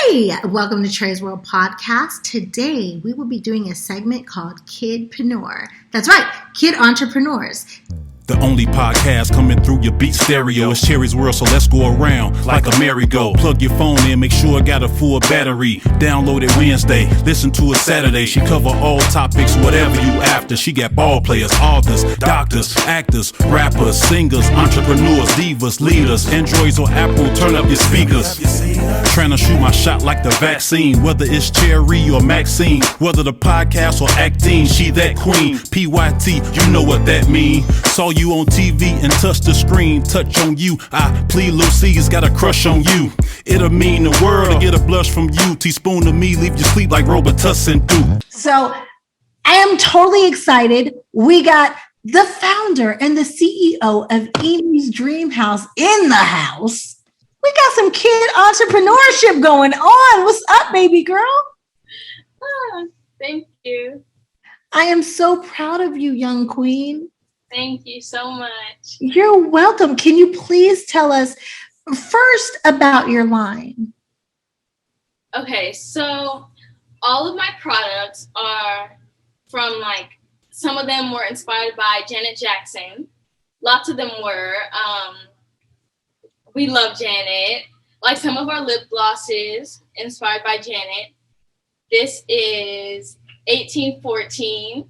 Hi, welcome to Cherie's World Podcast. Today, we will be doing a segment called Kid-preneurs. That's right, Kid Entrepreneurs. The only podcast coming through your beat stereo is Cherie's World, so let's go around like a merry-go. Plug your phone in, make sure it got a full battery. Download it Wednesday, listen to it Saturday. She cover all topics, whatever you after. She got ball players, authors, doctors, actors, rappers, singers, entrepreneurs, divas, leaders, Androids or Apple, turn up your speakers. Trying to shoot my shot like the vaccine, whether it's Cherie or Maxine, whether the podcast or acting, she that queen. PYT, you know what that mean. Saw you on TV and touch the screen, touch on you. I plead Lucy's got a crush on you. It'll mean the world to get a blush from you. Teaspoon to me, leave you sleep like Robitussin do. So I am totally excited. We got the founder and the CEO of Iimii's Dream House in the house. We got some kid entrepreneurship going on. What's up, baby girl? Thank you. I am so proud of you, young queen. Thank you so much. You're welcome. Can you please tell us first about your line? Okay, so all of my products are from some of them were inspired by Janet Jackson. Lots of them were. We love Janet. Like some of our lip glosses inspired by Janet. This is 1814,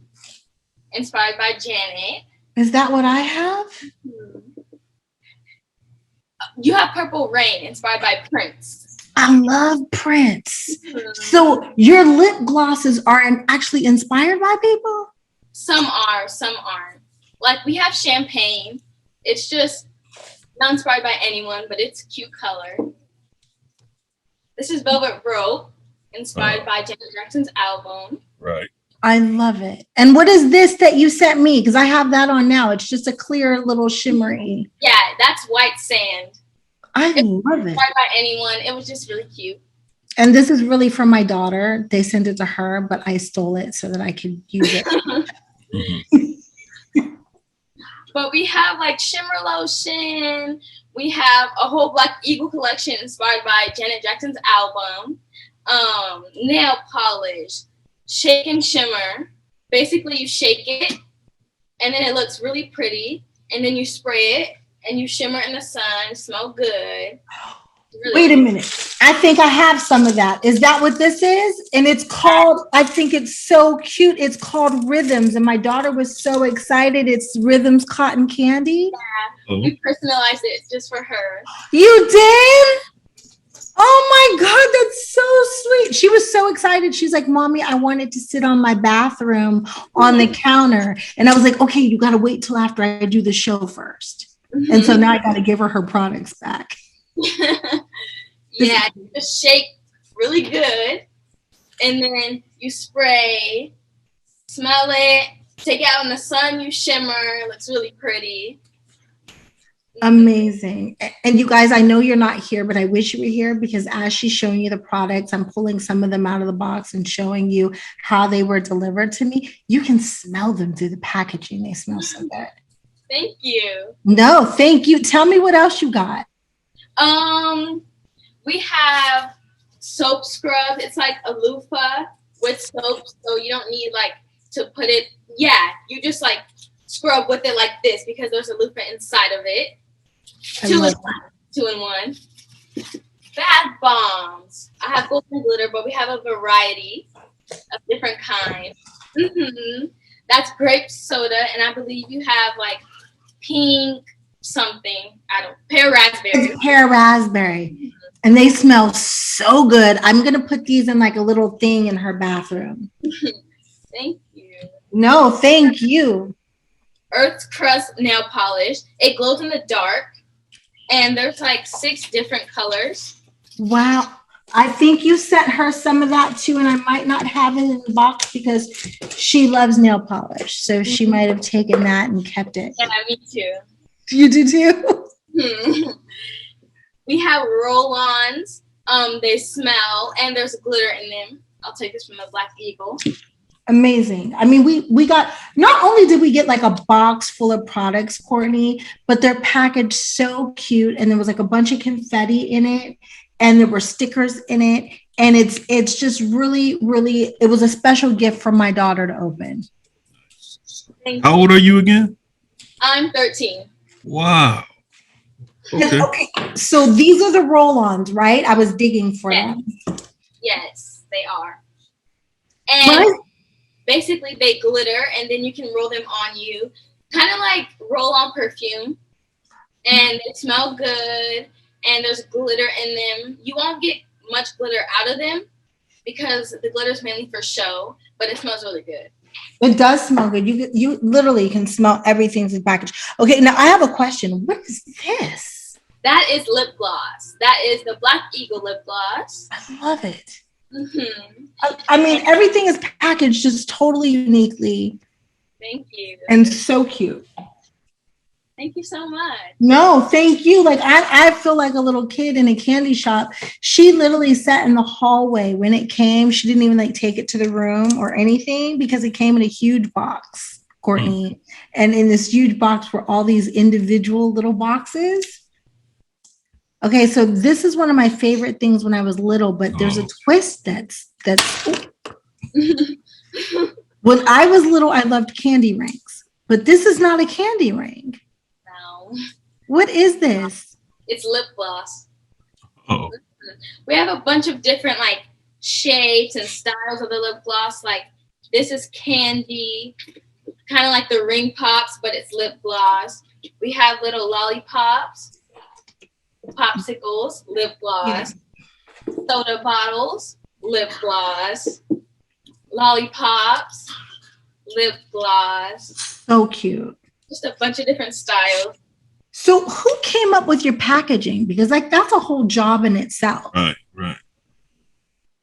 inspired by Janet. Is that what I have? You have Purple Rain, inspired by Prince. I love Prince. So your lip glosses are actually inspired by people? Some are, some aren't. Like we have Champagne. It's just not inspired by anyone, but it's a cute color. This is Velvet Rope, inspired by Janet Jackson's album. Right. I love it. And what is this that you sent me? Because I have that on now. It's just a clear little shimmery. Yeah, that's White Sand. I love it. Inspired by anyone. It was just really cute. And this is really from my daughter. They sent it to her, but I stole it so that I could use it. But we have shimmer lotion. We have a whole Black Eagle collection inspired by Janet Jackson's album. Nail polish, shake and shimmer. Basically, you shake it, and then it looks really pretty. And then you spray it, and you shimmer in the sun. Smell good. Really Wait a minute. I think I have some of that. Is that what this is? And it's called, I think it's so cute. It's called Rhythms. And my daughter was so excited. It's Rhythms Cotton Candy. Yeah, we personalized it just for her. You did? Oh my God, that's so sweet. She was so excited. She's like, Mommy, I wanted to sit on my bathroom on the counter. And I was like, okay, you got to wait till after I do the show first. And so now I got to give her products back. Yeah, you just shake really good, and then you spray, smell it, take it out in the sun, you shimmer, it looks really pretty. Amazing. And you guys, I know you're not here, but I wish you were here because as she's showing you the products, I'm pulling some of them out of the box and showing you how they were delivered to me. You can smell them through the packaging. They smell so good. Thank you. No, thank you. Tell me what else you got. We have soap scrub. It's like a loofah with soap, so you don't need to put it. Yeah, you just scrub with it like this because there's a loofah inside of it. Two in one. Bath bombs. I have gold and glitter, but we have a variety of different kinds. That's grape soda, and I believe you have pink something. Pear raspberry. It's pear raspberry. And they smell so good. I'm going to put these in a little thing in her bathroom. Thank you. No, thank you. Earth's Crust nail polish. It glows in the dark. And there's 6 different colors. Wow. I think you sent her some of that too. And I might not have it in the box because she loves nail polish. So she might have taken that and kept it. Yeah, me too. You do too? We have roll-ons. They smell, and there's glitter in them. I'll take this from the Black Eagle. Amazing. I mean, we got, not only did we get a box full of products, Courtney, but they're packaged so cute. And there was a bunch of confetti in it. And there were stickers in it. And it's just really, really, it was a special gift for my daughter to open. How old are you again? I'm 13. Wow. Okay. Okay, so these are the roll-ons, right? I was digging for them. Yes, they are. And Right? basically they glitter and then you can roll them on you. Kind of like roll-on perfume. And they smell good and there's glitter in them. You won't get much glitter out of them because the glitter is mainly for show, but it smells really good. It does smell good. You literally can smell everything's in the package. Okay, now I have a question. What is this? That is lip gloss. That is the Black Eagle lip gloss. I love it. Mm-hmm. I mean, everything is packaged just totally uniquely. Thank you. And so cute. Thank you so much. No, thank you. Like I feel like a little kid in a candy shop. She literally sat in the hallway when it came. She didn't even like take it to the room or anything because it came in a huge box, Courtney. And in this huge box were all these individual little boxes. Okay, so this is one of my favorite things when I was little, but there's a twist that's when I was little, I loved candy rings, but this is not a candy ring. What is this? It's lip gloss. Oh. We have a bunch of different like shapes and styles of the lip gloss. Like this is candy, kind of like the ring pops, but it's lip gloss. We have little lollipops, popsicles, lip gloss, soda bottles, lip gloss, lollipops, lip gloss. So cute. Just a bunch of different styles. So who came up with your packaging? Because like that's a whole job in itself. Right.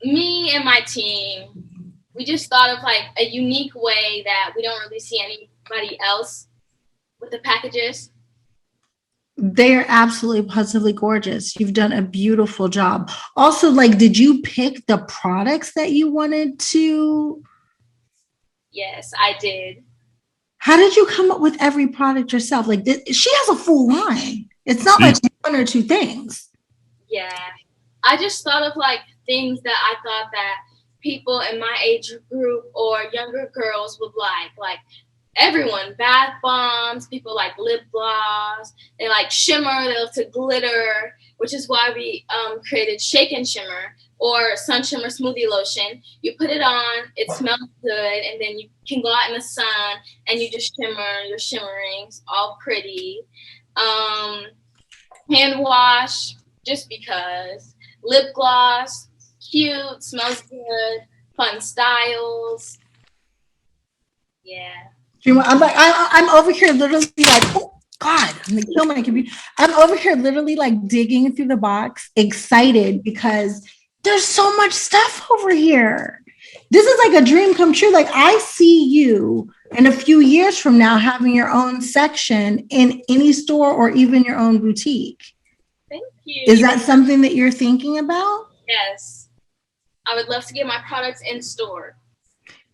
Me and my team, we just thought of like a unique way that we don't really see anybody else with the packages. They're absolutely positively gorgeous. You've done a beautiful job. Also, like, did you pick the products that you wanted to? Yes, I did. How did you come up with every product yourself? Like, she has a full line. It's not like one or two things. Yeah. I just thought of like things that I thought that people in my age group or younger girls would like everyone, bath bombs, people like lip gloss, they like shimmer, they love to glitter, which is why we created Shake and Shimmer or Sun Shimmer Smoothie Lotion. You put it on, it smells good, and then you can go out in the sun and you just shimmer your shimmerings, all pretty. Hand wash, just because. Lip gloss, cute, smells good, fun styles. Yeah. I'm over here literally like, oh God, I'm gonna kill my computer. I'm over here literally like digging through the box, excited because there's so much stuff over here. This is like a dream come true. Like I see you in a few years from now having your own section in any store or even your own boutique. Thank you. Is that something that you're thinking about? Yes. I would love to get my products in store.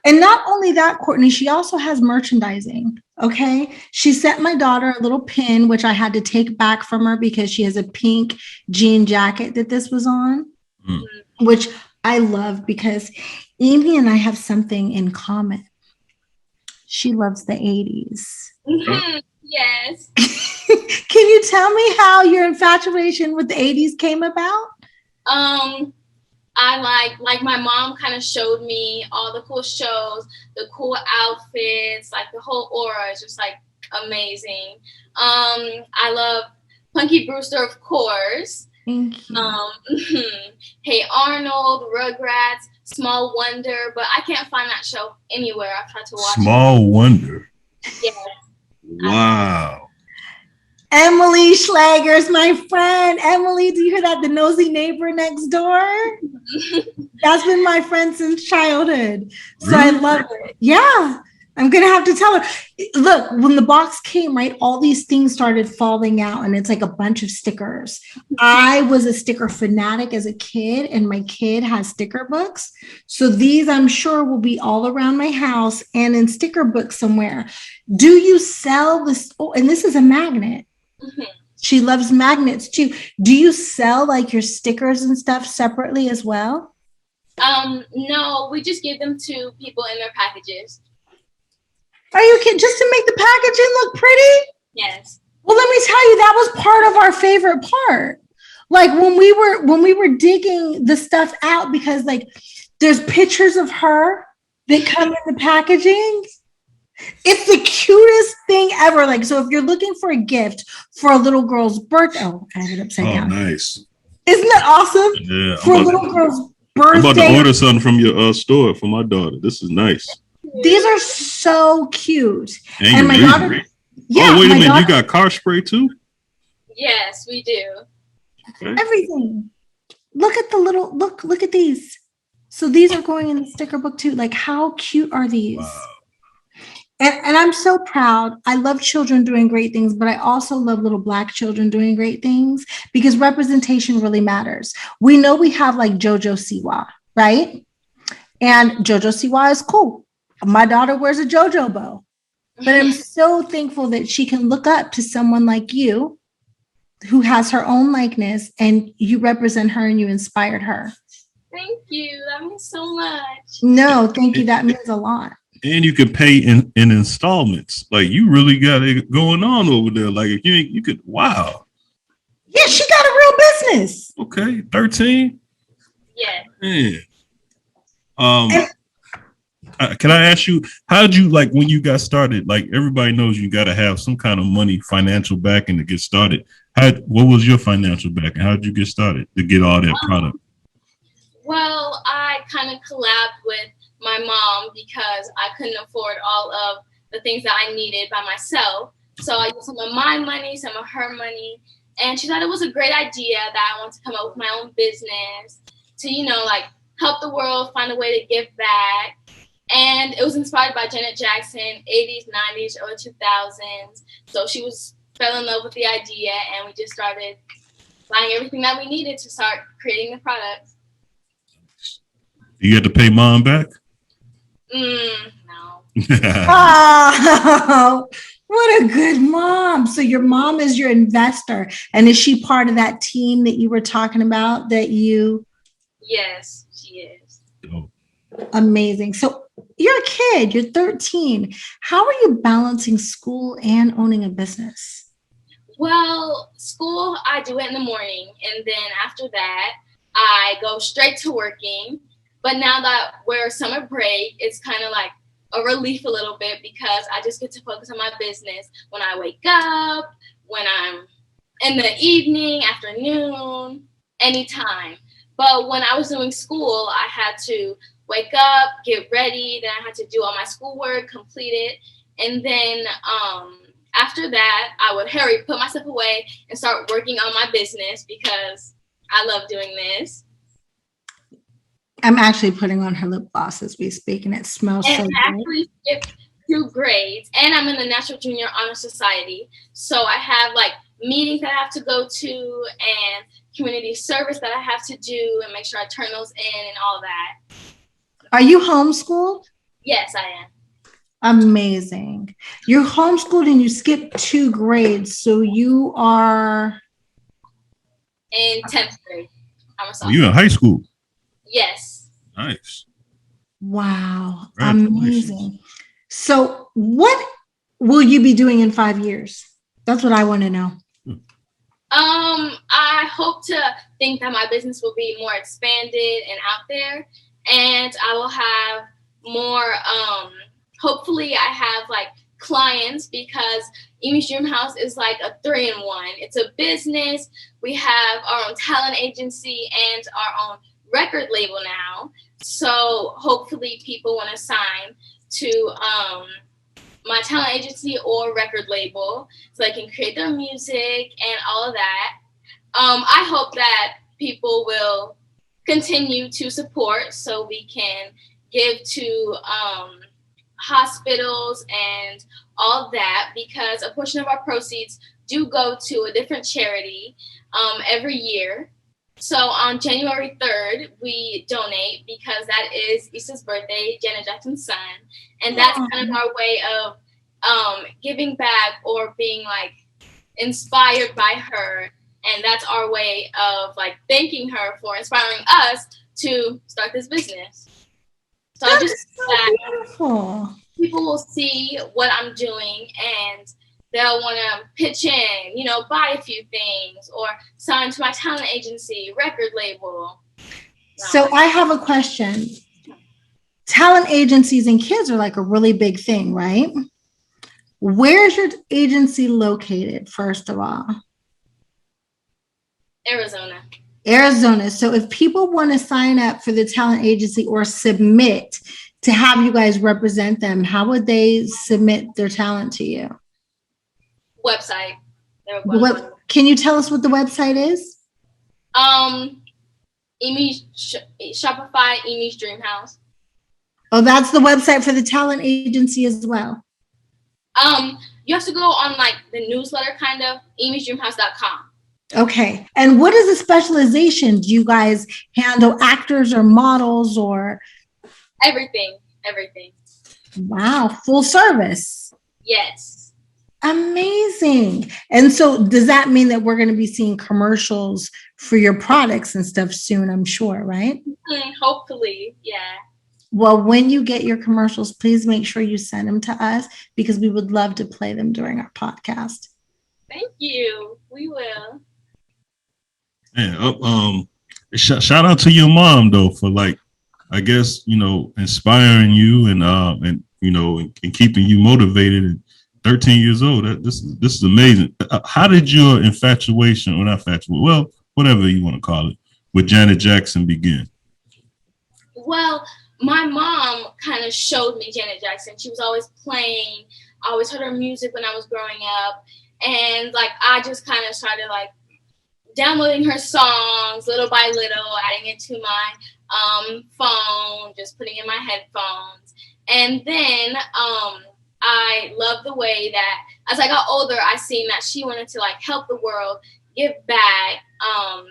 And not only that, Courtney, she also has merchandising. Okay. She sent my daughter a little pin, which I had to take back from her because she has a pink jean jacket that this was on, which I love because Iimii and I have something in common. She loves the 80s. Mm-hmm. Yes. Can you tell me how your infatuation with the 80s came about? I like my mom kind of showed me all the cool shows, the cool outfits, like the whole aura is just like amazing. I love Punky Brewster, of course. Thank you. Hey Arnold, Rugrats, Small Wonder, but I can't find that show anywhere. I've tried to watch Small Wonder. Yeah. Wow. Emily Schlager's my friend. Emily, do you hear that? The nosy neighbor next door? That's been my friend since childhood. So I love it. Yeah. I'm going to have to tell her. Look, when the box came, right, all these things started falling out and it's like a bunch of stickers. I was a sticker fanatic as a kid and my kid has sticker books. So these I'm sure will be all around my house and in sticker books somewhere. Do you sell this? Oh, and this is a magnet. Mm-hmm. She loves magnets too. Do you sell like your stickers and stuff separately as well? No, we just give them to people in their packages. Are you kidding? Just to make the packaging look pretty? Yes. Well, let me tell you, that was part of our favorite part. Like when we were digging the stuff out, because like there's pictures of her that come in the packaging. It's the cutest thing ever. Like, so if you're looking for a gift for a little girl's birthday, oh, I have it upside down. Nice. Isn't that awesome? Yeah. For a little girl's I'm about to birthday. order something from your store for my daughter. This is nice. These are so cute. And my daughter, yeah. Oh, wait a minute. Daughter, You got car spray too? Yes, we do. Okay. everything. Look at the little look at these. So these are going in the sticker book too. Like, how cute are these? Wow. And I'm so proud. I love children doing great things, but I also love little Black children doing great things, because representation really matters. We know we have like JoJo Siwa, right? And JoJo Siwa is cool. My daughter wears a JoJo bow, but I'm so thankful that she can look up to someone like you who has her own likeness, and you represent her and you inspired her. Thank you. That means so much. No, thank you. That means a lot. And you can pay in installments. Like, you really got it going on over there. Like, if you could, wow. Yeah, she got a real business. Okay, 13. Yeah. Man. Can I ask you, how'd you, like, when you got started? Like, everybody knows you got to have some kind of money, financial backing to get started. What was your financial backing? How did you get started to get all that product? Well, I kind of collabed with my mom because I couldn't afford all of the things that I needed by myself. So I used some of my money, some of her money, and she thought it was a great idea that I wanted to come up with my own business to, like help the world, find a way to give back. And it was inspired by Janet Jackson, 80s, 90s, early 2000s. So she fell in love with the idea, and we just started buying everything that we needed to start creating the product. You had to pay mom back? No. Oh, what a good mom. So your mom is your investor. And is she part of that team that you were talking about that you? Yes, she is. Oh. Amazing. So you're a kid, you're 13. How are you balancing school and owning a business? Well, school, I do it in the morning. And then after that, I go straight to working. But now that we're summer break, it's kind of like a relief a little bit, because I just get to focus on my business when I wake up, when I'm in the evening, afternoon, anytime. But when I was doing school, I had to wake up, get ready, then I had to do all my schoolwork, complete it. And then after that, I would hurry, put myself away, and start working on my business because I love doing this. I'm actually putting on her lip gloss as we speak, and it smells so good. I actually skipped 2 grades, and I'm in the National Junior Honor Society. So I have like meetings that I have to go to and community service that I have to do and make sure I turn those in and all that. Are you homeschooled? Yes, I am. Amazing. You're homeschooled and you skipped 2 grades. So you are? In 10th grade. I'm a sophomore. You in high school? Yes. Nice. Wow. Amazing. So what will you be doing in 5 years? That's what I want to know. I hope to think that my business will be more expanded and out there, and I will have more, hopefully I have like clients, because Iimii's Dream House is like a 3-in-1. It's a business. We have our own talent agency and our own record label now. So hopefully people want to sign to my talent agency or record label so they can create their music and all of that. I hope that people will continue to support so we can give to hospitals and all of that, because a portion of our proceeds do go to a different charity every year. So on January 3rd, we donate because that is Issa's birthday, Janet Jackson's son. And that's kind of our way of giving back or being like inspired by her. And that's our way of like thanking her for inspiring us to start this business. So That's I just so beautiful. people will see what I'm doing and they'll want to pitch in, you know, buy a few things or sign to my talent agency, record label. So I have a question. Talent agencies and kids are like a really big thing, right? Where's your agency located, first of all? Arizona. Arizona. So if people want to sign up for the talent agency or submit to have you guys represent them, how would they submit their talent to you? Website. Can you tell us what the website is? Iimii Shopify, Iimii's Dream House. Oh, that's the website for the talent agency as well. You have to go on like the newsletter kind of, iimiisdreamhouse.com. Okay. And what is the specialization? Do you guys handle actors or models or? Everything. Wow. Full service. Yes. Amazing. And so does that mean that we're going to be seeing commercials for your products and stuff soon, I'm sure, right? Hopefully. Yeah. Well, when you get your commercials, please make sure you send them to us because we would love to play them during our podcast. Thank you. We will. Yeah. Shout out to your mom though for like, I guess, you know, inspiring you and you know, and keeping you motivated at 13 years old. This is amazing. How did your infatuation, or not infatuation, well, whatever you want to call it, with Janet Jackson begin? Well, my mom kind of showed me Janet Jackson. She was always playing. I always heard her music when I was growing up. And like, I just kind of started like downloading her songs little by little, adding it to my phone, just putting in my headphones. And then I love the way that as I got older, I seen that she wanted to like help the world, give back,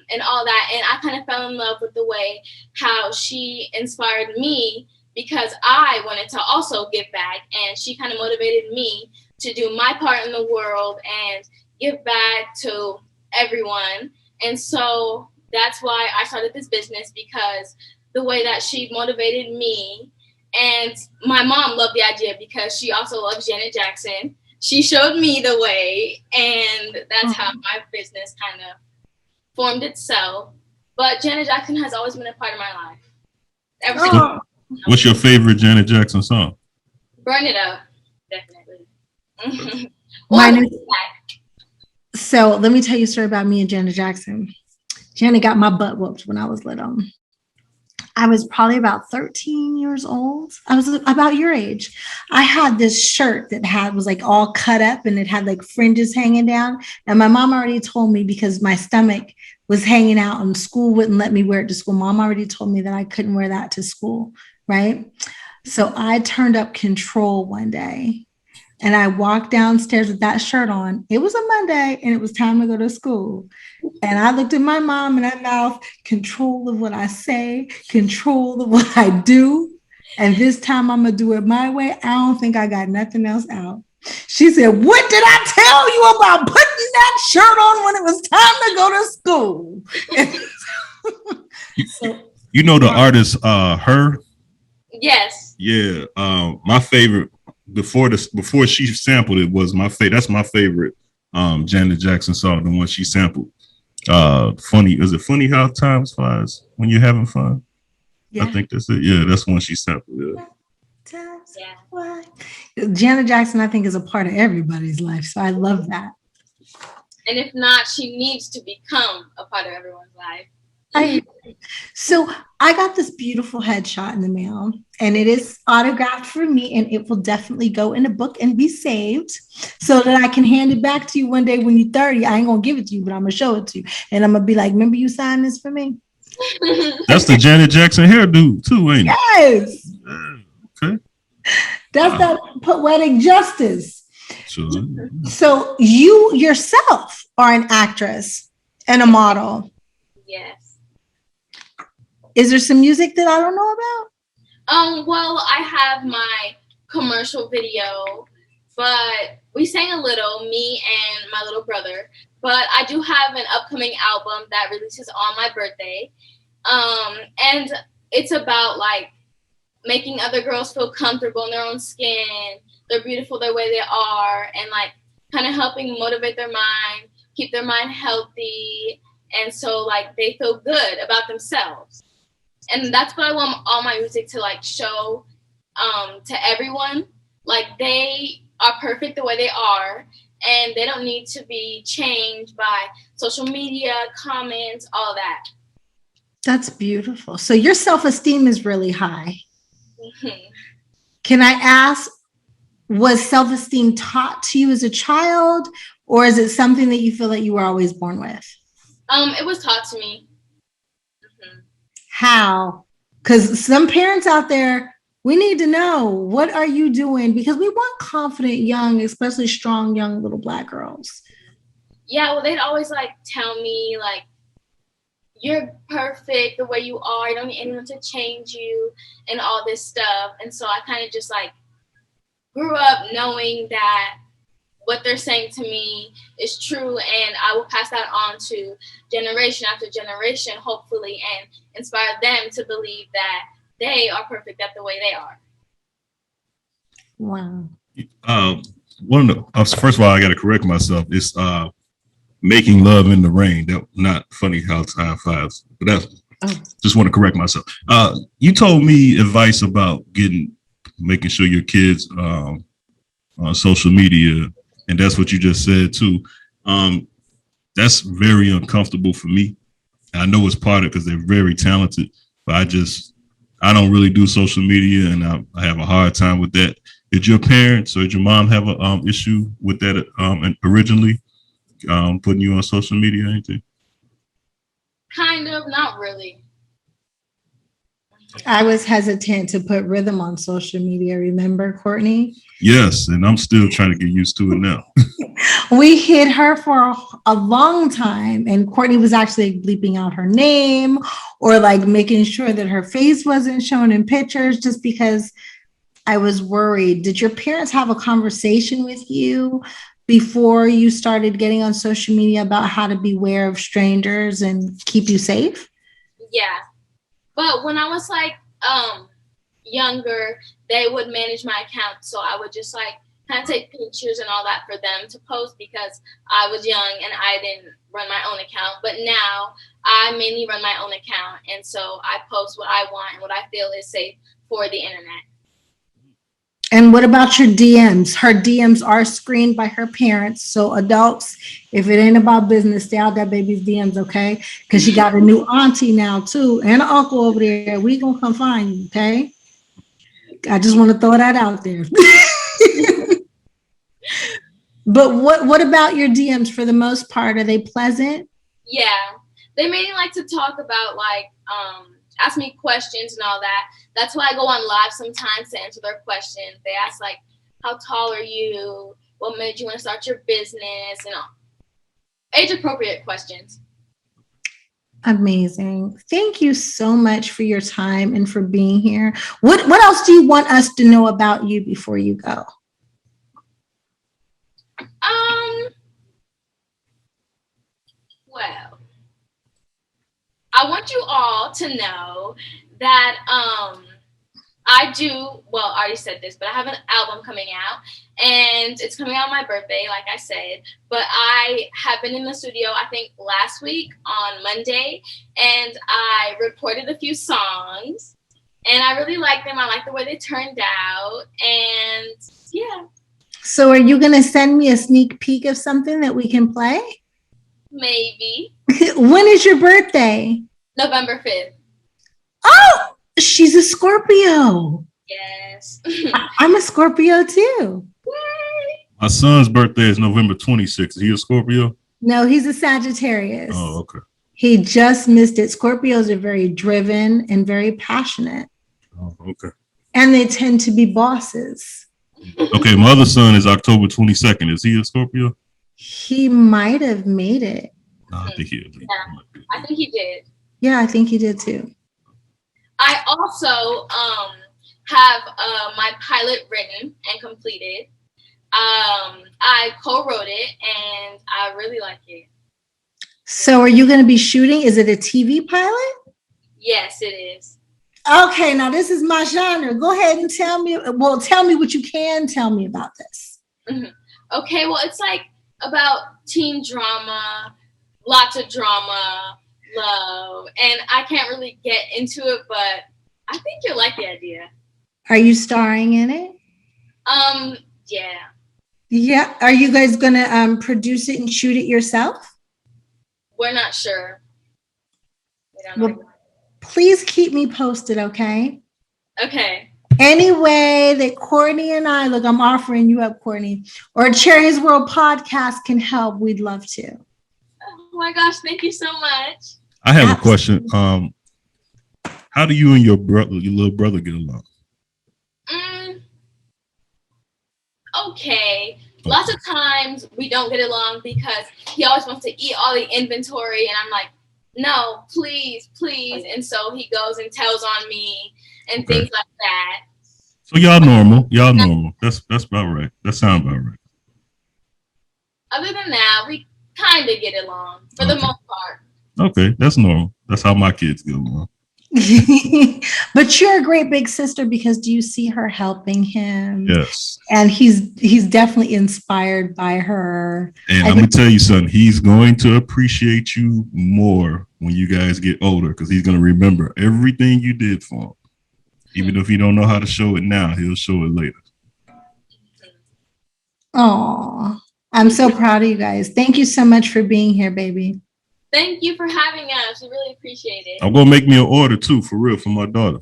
and all that. And I kind of fell in love with the way how she inspired me because I wanted to also give back. And she kind of motivated me to do my part in the world and give back to everyone. And so that's why I started this business, because the way that she motivated me, and my mom loved the idea because she also loves Janet Jackson. She showed me the way, and that's how my business kind of formed itself. But Janet Jackson has always been a part of my life. Ever since. What's your favorite Janet Jackson song? Burn It Up, definitely. So let me tell you a story about me and Janet Jackson. Janet got my butt whooped when I was little. I was probably about 13 years old. I was about your age. I had this shirt that was like all cut up and it had like fringes hanging down. And my mom already told me, because my stomach was hanging out and school wouldn't let me wear it to school. Mom already told me that I couldn't wear that to school, right? So I turned up Control one day and I walked downstairs with that shirt on. It was a Monday and it was time to go to school. And I looked at my mom and I mouthed, control of what I say, control of what I do. And this time I'm going to do it my way. I don't think I got nothing else out. She said, what did I tell you about putting that shirt on when it was time to go to school? So, you know the artist H.E.R? Yes. Yeah. My favorite before she sampled it was my favorite. That's my favorite Janet Jackson song, the one she sampled. Funny. Is it funny how times flies when you're having fun? Yeah. I think that's it. Yeah, that's one she sampled. Yeah. Janet Jackson, I think, is a part of everybody's life. So I love that. And if not, she needs to become a part of everyone's life. So I got this beautiful headshot in the mail, and it is autographed for me, and it will definitely go in a book and be saved so that I can hand it back to you one day when you're 30. I ain't gonna give it to you, but I'm gonna show it to you, and I'm gonna be like, remember you signed this for me? That's the Janet Jackson hairdo too, ain't it? Yes. Okay. That's that poetic justice. Sure. So you yourself are an actress and a model. Yes. Is there some music that I don't know about? Well, I have my commercial video, but we sang a little, me and my little brother. But I do have an upcoming album that releases on my birthday. And it's about like making other girls feel comfortable in their own skin. They're beautiful the way they are, and like kind of helping motivate their mind, keep their mind healthy, and so like they feel good about themselves. And that's what I want all my music to like show to everyone. Like they are perfect the way they are, and they don't need to be changed by social media, comments, all that. That's beautiful. So your self-esteem is really high. Mm-hmm. Can I ask, was self-esteem taught to you as a child, or is it something that you feel that you were always born with? It was taught to me. Mm-hmm. How? Because some parents out there, we need to know, what are you doing? Because we want confident, young, especially strong, young little Black girls. Yeah, well, they'd always like tell me like, you're perfect the way you are. You don't need anyone to change you and all this stuff. And so I kind of just like grew up knowing that what they're saying to me is true, and I will pass that on to generation after generation, hopefully, and inspire them to believe that they are perfect at the way they are. Wow. First of all, I got to correct myself. It's Making Love in the Rain. That not Funny House High Fives, but that's just want to correct myself. You told me advice about making sure your kids on social media, and that's what you just said too. That's very uncomfortable for me. I know it's part of it because they're very talented, but I don't really do social media, and I have a hard time with that. Did your parents or did your mom have a issue with that originally? Putting you on social media or anything? Kind of, not really. I was hesitant to put Rhythm on social media. Remember, Courtney? Yes, and I'm still trying to get used to it now. We hid her for a long time, and Courtney was actually bleeping out her name or like making sure that her face wasn't shown in pictures just because I was worried. Did your parents have a conversation with you before you started getting on social media about how to beware of strangers and keep you safe? Yeah. But when I was like younger, they would manage my account. So I would just like kind of take pictures and all that for them to post because I was young and I didn't run my own account. But now I mainly run my own account. And so I post what I want and what I feel is safe for the internet. And what about your DMs? Her DMs are screened by her parents. So adults, if it ain't about business, stay out that baby's DMs, okay? Because she got a new auntie now too, and an uncle over there. We gonna come find you, okay? I just want to throw that out there. But what about your DMs? For the most part, are they pleasant? Yeah, they mainly like to talk about like ask me questions and all that. That's why I go on live sometimes to answer their questions. They ask like, how tall are you? What made you want to start your business? And all. Age appropriate questions. Amazing. Thank you so much for your time and for being here. What else do you want us to know about you before you go? Well, I want you all to know that I already said this, but I have an album coming out, and it's coming out on my birthday, like I said, but I have been in the studio, I think last week on Monday, and I recorded a few songs, and I really like them. I like the way they turned out, and yeah. So are you going to send me a sneak peek of something that we can play? Maybe. When is your birthday? November 5th. Oh, she's a Scorpio. Yes. I'm a Scorpio too. Yay. My son's birthday is November 26th. Is he a Scorpio? No, he's a Sagittarius. Oh, okay. He just missed it. Scorpios are very driven and very passionate. Oh, okay. And they tend to be bosses. Okay, my other son is October 22nd. Is he a Scorpio? He might have made it. No, I think he did. Yeah, I think he did. Yeah, I think he did too. I also have my pilot written and completed. I co-wrote it, and I really like it. So are you going to be shooting? Is it a TV pilot? Yes, it is. Okay, now this is my genre. Go ahead and tell me. Well, tell me what you can tell me about this. Mhm. Okay, well, it's like about teen drama, lots of drama, love, and I can't really get into it, but I think you'll like the idea. Are you starring in it? Yeah. Yeah. Are you guys gonna produce it and shoot it yourself? We're not sure. We don't know. Well, please keep me posted, okay? Okay. Any way that Courtney and I, look, I'm offering you up, Courtney, or Cherie's World podcast can help, we'd love to. Oh my gosh, thank you so much. I have a question. How do you and your little brother get along? Okay. Lots of times we don't get along because he always wants to eat all the inventory, and I'm like, no, please, please. And so he goes and tells on me and things like that. So y'all normal. That's about right. That sounds about right. Other than that, we kind of get along for the most part. Okay, that's normal. That's how my kids get along. But you're a great big sister because do you see her helping him? Yes. And he's definitely inspired by her. And I'm gonna tell you something. He's going to appreciate you more when you guys get older because he's gonna remember everything you did for him. Even if he don't know how to show it now, he'll show it later. Oh, I'm so proud of you guys. Thank you so much for being here, baby. Thank you for having us. We really appreciate it. I'm gonna make me an order too, for real, for my daughter.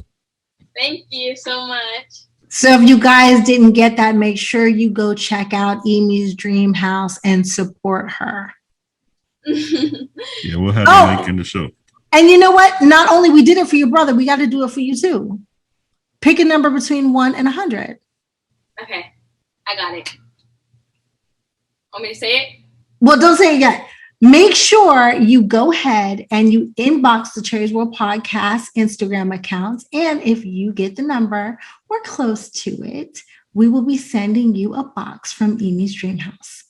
Thank you so much. So if you guys didn't get that, make sure you go check out Iimii's Dream House and support her. Yeah, we'll have a link in the show. And you know what? Not only we did it for your brother, we got to do it for you too. Pick a number between 1 and 100. Okay, I got it. Want me to say it? Well, don't say it yet. Make sure you go ahead and you inbox the Cherie's World Podcast Instagram accounts. And if you get the number or close to it, we will be sending you a box from Iimii's Dream House.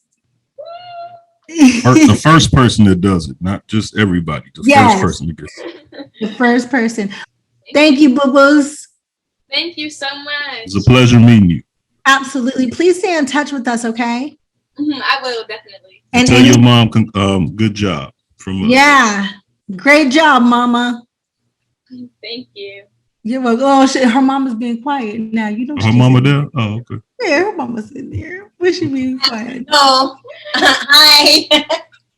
The first person that does it, not just everybody. The first person that gets it. The first person. Thank you, boo-boos. Thank you so much. It's a pleasure meeting you. Absolutely. Please stay in touch with us, okay? I will, definitely. And tell your mom, good job. Yeah. Great job, mama. Thank you. You're like, oh, shit. Her mama's being quiet now. You know her mama there? Oh, okay. Yeah, her mama's in there. Where's she being quiet? No. Hi.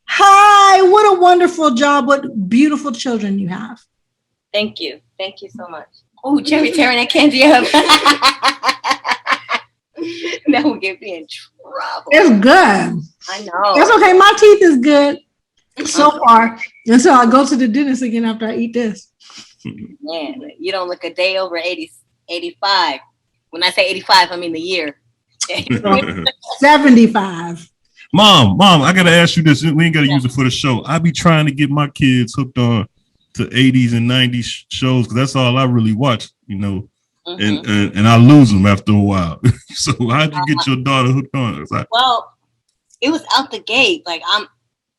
Hi. What a wonderful job. What beautiful children you have. Thank you. Thank you so much. Oh, Cherie tearing that candy up. That will get me in trouble. It's good. I know. That's okay. My teeth is good so far. And so I go to the dentist again after I eat this. Man, you don't look a day over 85. When I say 85, I mean the year. 75. Mom, I got to ask you this. We ain't got to use it for the show. I be trying to get my kids hooked on to 80s and 90s shows because that's all I really watch, you know. And I lose them after a while. So how'd you get your daughter hooked on it? Well, it was out the gate. Like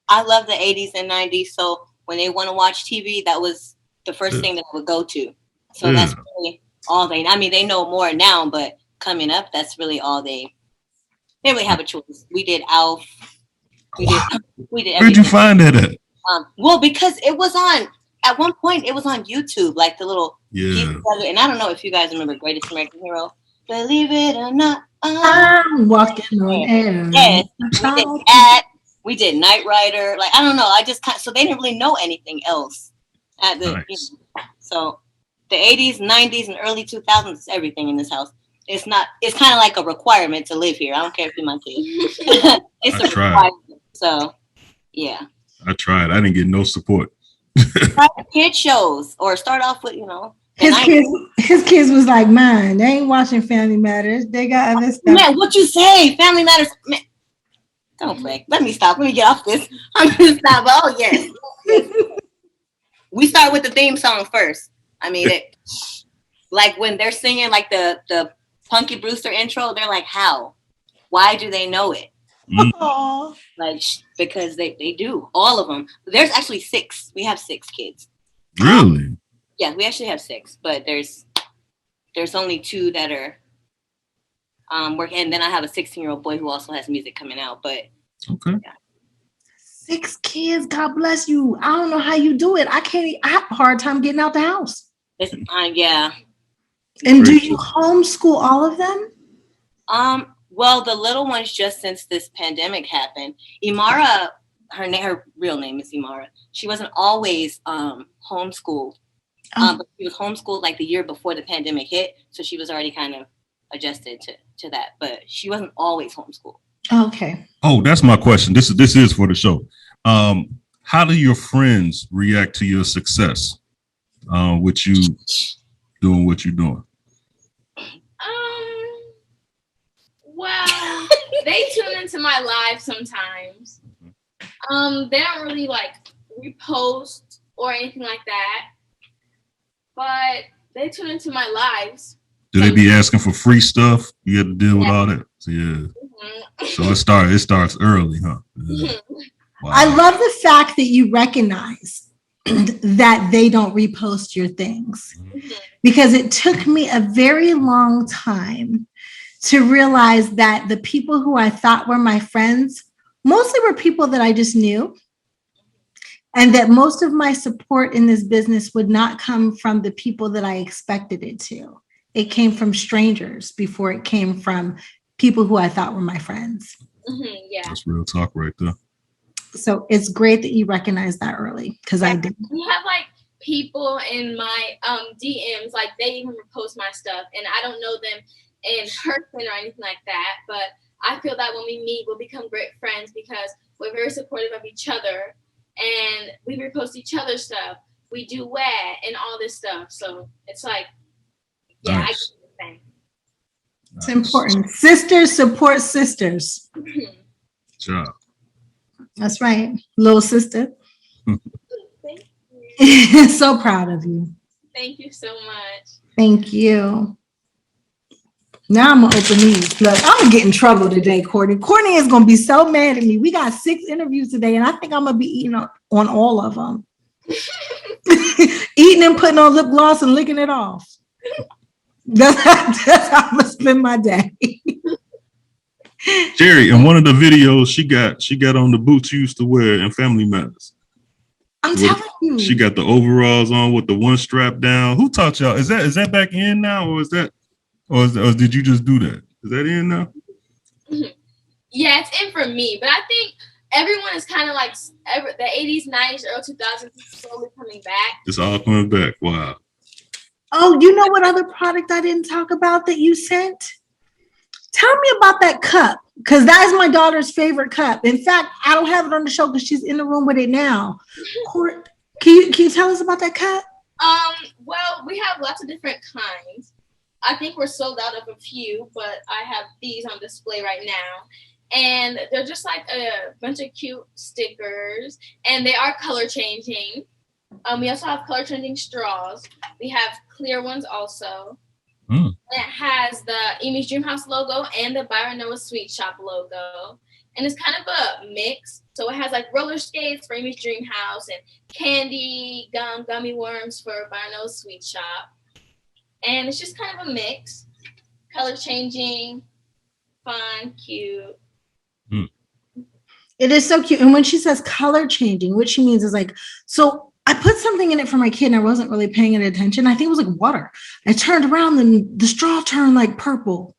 I love the 80s and 90s. So when they want to watch TV, that was the first thing that I would go to. So that's really all they. I mean, they know more now, but coming up, that's really all they really have a choice. We did Alf. We did everything. Where'd you find that at? Well, because it was on. At one point, it was on YouTube, like the little. And I don't know if you guys remember Greatest American Hero. Believe it or not, I'm walking on air. Yes, we did that. We did Knight Rider. Like I don't know. I just so they didn't really know anything else. So the 80s, 90s, and early 2000s is everything in this house. It's not. It's kind of like a requirement to live here. I don't care if you're my kid. It's a requirement. So yeah. I tried. I didn't get no support. Kid shows or start off with, you know. His kids was like mine. They ain't watching Family Matters. They got other stuff. Man, what you say? Family Matters. Man, don't play. Let me stop. Let me get off this. I'm gonna stop. Oh yes. We start with the theme song first. I mean, like when they're singing like the Punky Brewster intro, they're like, how? Why do they know it? Like because they do, all of them. There's actually 6. We have 6 kids. Really? Yeah, we actually have 6, but there's only 2 that are working, and then I have a 16-year-old boy who also has music coming out. But Okay. yeah. 6 kids, God bless you. I don't know how you do it. I have a hard time getting out the house. Yeah. And do you homeschool all of them? Well, the little ones, just since this pandemic happened. Imara, her real name is Imara. She wasn't always homeschooled. But she was homeschooled like the year before the pandemic hit, so she was already kind of adjusted to that. But she wasn't always homeschooled. Okay. Oh, that's my question. This is for the show. How do your friends react to your success? With you doing what you're doing? Well, they tune into my live sometimes. They don't really like repost or anything like that, but they tune into my lives. Do they be asking for free stuff? You got to deal with all that. So, yeah. Mm-hmm. So it starts early, huh? Yeah. Wow. I love the fact that you recognize that they don't repost your things, because it took me a very long time to realize that the people who I thought were my friends mostly were people that I just knew, and that most of my support in this business would not come from the people that I expected it to. It came from strangers before it came from people who I thought were my friends. Yeah. That's real talk right there. So it's great that you recognize that early, because I did. We have like people in my DMs, like they even repost my stuff, and I don't know them in person or anything like that, but I feel that when we meet, we'll become great friends because we're very supportive of each other, and we repost each other's stuff. We do wet and all this stuff, so it's like, yeah, nice. I get the thing. It's important. Sisters support sisters. Job. That's right, little sister. Thank you. So proud of you. Thank you so much. Thank you. Now I'm gonna open these. Look, I'm gonna get in trouble today, Courtney. Courtney is gonna be so mad at me. We got 6 interviews today, and I think I'm gonna be eating on all of them. Eating and putting on lip gloss and licking it off. That's how I'm gonna spend my day. Cherie, in one of the videos, she got on the boots you used to wear in Family Matters. I'm telling you. She got the overalls on with the one strap down. Who taught y'all? Is that back in now, or did you just do that? Is that in now? Yeah, it's in for me, but I think everyone is kind of like the 80s, 90s, early 2000s is slowly coming back. It's all coming back. Wow. Oh, you know what other product I didn't talk about that you sent? Tell me about that cup, because that is my daughter's favorite cup. In fact, I don't have it on the show because she's in the room with it now. Can you tell us about that cup? Well, we have lots of different kinds. I think we're sold out of a few, but I have these on display right now. And they're just like a bunch of cute stickers, and they are color changing. We also have color changing straws. We have clear ones also. And it has the Iimii's Dream House logo and the Byron Noah Sweet Shop logo. And it's kind of a mix. So it has like roller skates for Iimii's Dream House and candy, gummy worms for Byron Noah Sweet Shop. And it's just kind of a mix. Color changing, fun, cute. It is so cute. And when she says color changing, what she means is like, so I put something in it for my kid and I wasn't really paying it attention. I think it was like water. I turned around and the straw turned like purple.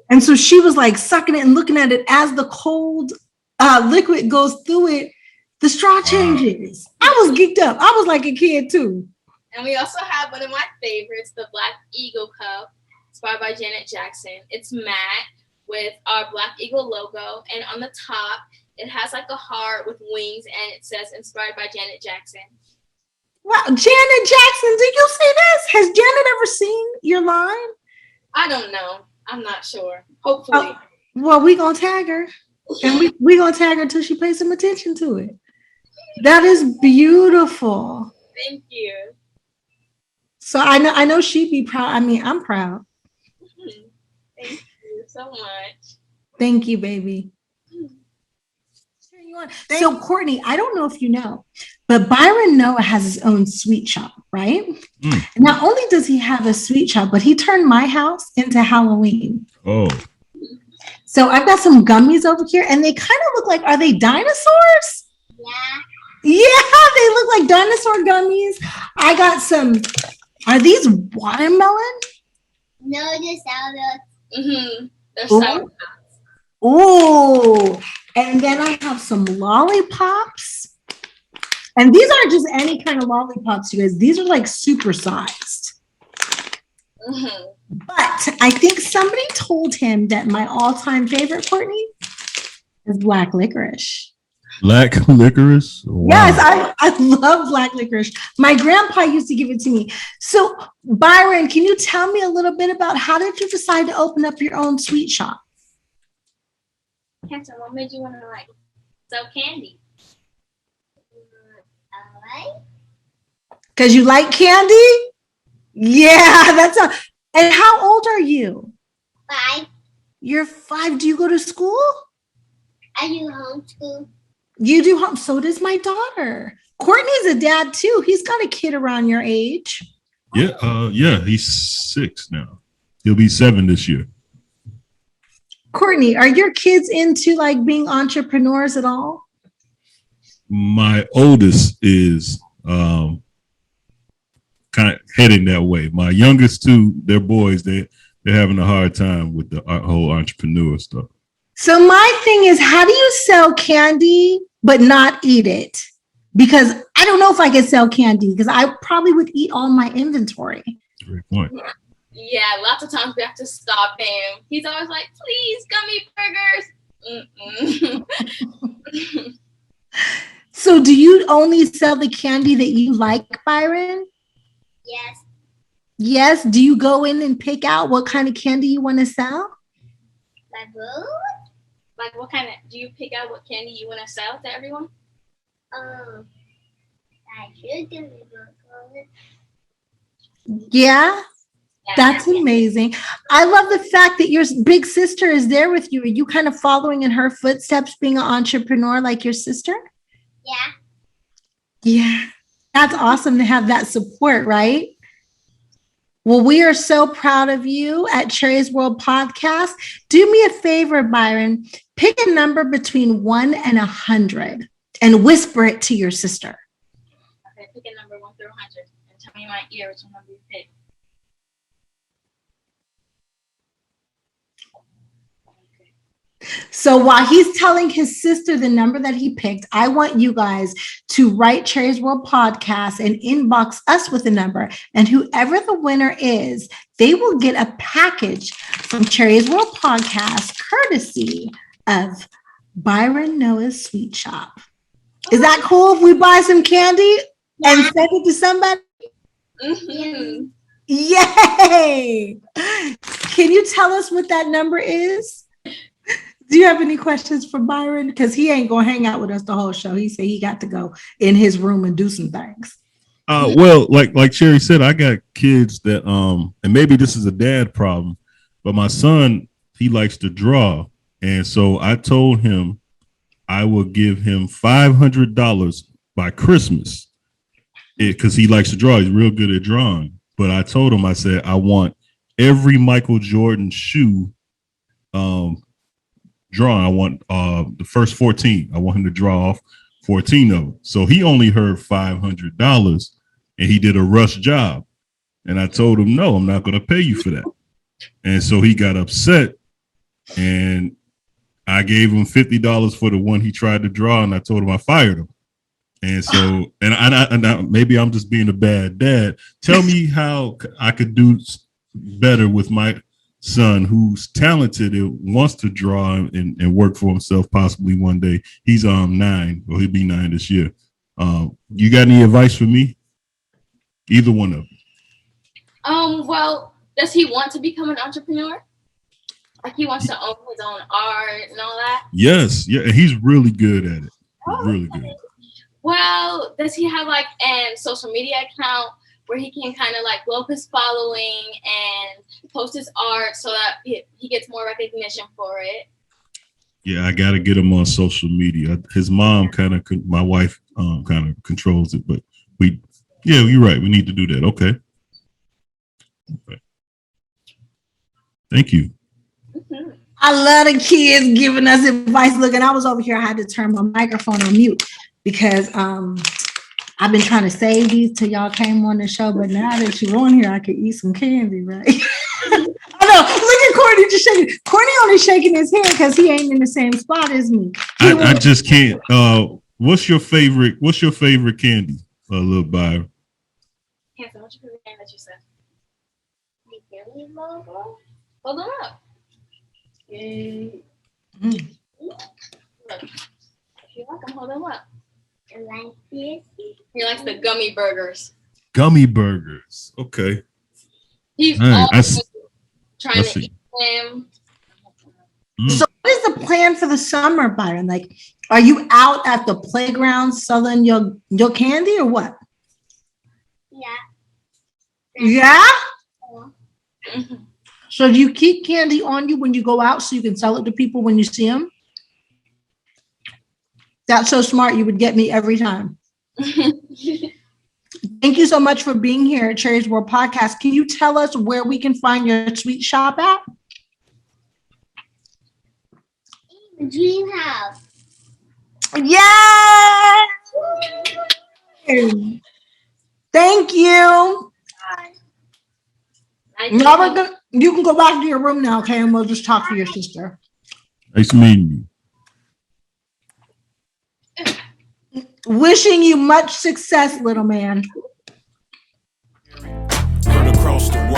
And so she was like sucking it and looking at it as the cold liquid goes through it. The straw changes. I was geeked up. I was like a kid too. And we also have one of my favorites, the Black Eagle Cup, inspired by Janet Jackson. It's matte with our Black Eagle logo. And on the top, it has like a heart with wings and it says inspired by Janet Jackson. Wow, Janet Jackson, did you see this? Has Janet ever seen your line? I don't know. I'm not sure. Hopefully. Well, we gonna tag her. And we gonna tag her till she pays some attention to it. That is beautiful. Thank you. So I know she'd be proud. I mean, I'm proud. Thank you so much. Thank you, baby. So, Courtney, I don't know if you know, but Byron Noah has his own sweet shop, right? Mm. Not only does he have a sweet shop, but he turned my house into Halloween. Oh, So I've got some gummies over here, and they kind of look like, are they dinosaurs? Yeah. Yeah, they look like dinosaur gummies. I got some, are these watermelon? No, just salad. Mm-hmm. They're Ooh. sour. Oh, and then I have some lollipops. And these aren't just any kind of lollipops, you guys. These are like super sized. Mm-hmm. But I think somebody told him that my all-time favorite, Courtney, is black licorice. black licorice. Wow. Yes, I love black licorice. My grandpa used to give it to me. So, Byron, can you tell me a little bit about how did you decide to open up your own sweet shop? Cancer, what made you want to like sell candy? All right. Because you like candy? Yeah, that's a. And how old are you? 5. You're 5. Do you go to school? I do homeschool. You do home. So does my daughter. Courtney's a dad too. He's got a kid around your age. Yeah, he's 6 now. He'll be 7 this year. Courtney, are your kids into like being entrepreneurs at all? My oldest is kind of heading that way. My youngest 2, they're boys. They're having a hard time with the whole entrepreneur stuff. So my thing is, how do you sell candy but not eat it? Because I don't know if I could sell candy because I probably would eat all my inventory. Great point. Yeah, lots of times we have to stop him. He's always like, please, gummy burgers. So do you only sell the candy that you like, Byron? Yes. Yes. Do you go in and pick out what kind of candy you want to sell? My food. Like, what kind of, do you pick out what candy you want to sell to everyone? I should do it. Yeah. That's amazing. I love the fact that your big sister is there with you. Are you kind of following in her footsteps, being an entrepreneur like your sister? Yeah. Yeah. That's awesome to have that support, right? Well, we are so proud of you at Cherie's World Podcast. Do me a favor, Byron. Pick a number between 1 and 100 and whisper it to your sister. Okay, pick a number 1 through 100 and tell me in my ear which number you pick. So while he's telling his sister the number that he picked, I want you guys to write Cherie's World Podcast and inbox us with a number. And whoever the winner is, they will get a package from Cherie's World Podcast, courtesy of Byron Noah's Sweet Shop. Is that cool if we buy some candy and send it to somebody? Mm-hmm. Yay! Can you tell us what that number is? Do you have any questions for Byron? Because he ain't gonna hang out with us the whole show. He said he got to go in his room and do some things. Well, like Cherie said, I got kids that and maybe this is a dad problem, but my son, he likes to draw, and so I told him I will give him $500 by Christmas because he likes to draw. He's real good at drawing. But I told him, I said, I want every Michael Jordan shoe drawn. I want the first 14. I want him to draw off 14 of them. So he only heard $500 and he did a rush job. And I told him, no, I'm not going to pay you for that. And so he got upset and I gave him $50 for the one he tried to draw. And I told him I fired him. And so, and I maybe I'm just being a bad dad. Tell me how I could do better with my son who's talented and wants to draw and work for himself possibly one day. He's 9, or he'll be 9 this year. You got any advice for me? Either one of them. Well, does he want to become an entrepreneur? Like he wants to own his own art and all that? Yes, yeah, and he's really good at it. He's really good. Well, does he have like a social media account where he can kind of like blow up his following and post his art so that he gets more recognition for it? Yeah, I got to get him on social media. His mom my wife kind of controls it, but you're right. We need to do that. Okay. Thank you. I love the kids giving us advice. Look, and I was over here. I had to turn my microphone on mute because I've been trying to save these till y'all came on the show. But now that you're on here, I could eat some candy, right? I know. Look at Courtney just shaking. Courtney only shaking his head because he ain't in the same spot as me. I just can't. What's your favorite candy, little Byron? Hanson, what's your favorite candy that you said? The gummy burger. Hold on up. Yay. Mm. Look. If you like them, hold them up. I like this. He likes the gummy burgers. Gummy burgers. Okay. He's All right, always trying to see. eat them. So what is the plan for the summer, Byron? Like, are you out at the playground selling your candy or what? Yeah. Yeah? Mhm. So do you keep candy on you when you go out so you can sell it to people when you see them? That's so smart. You would get me every time. Thank you so much for being here at Cherie's World Podcast. Can you tell us where we can find your sweet shop at? Dream house. Yay! Thank you. Now you can go back to your room now, okay? And we'll just talk to your sister. Nice meeting you. Wishing you much success, little man. Heard across the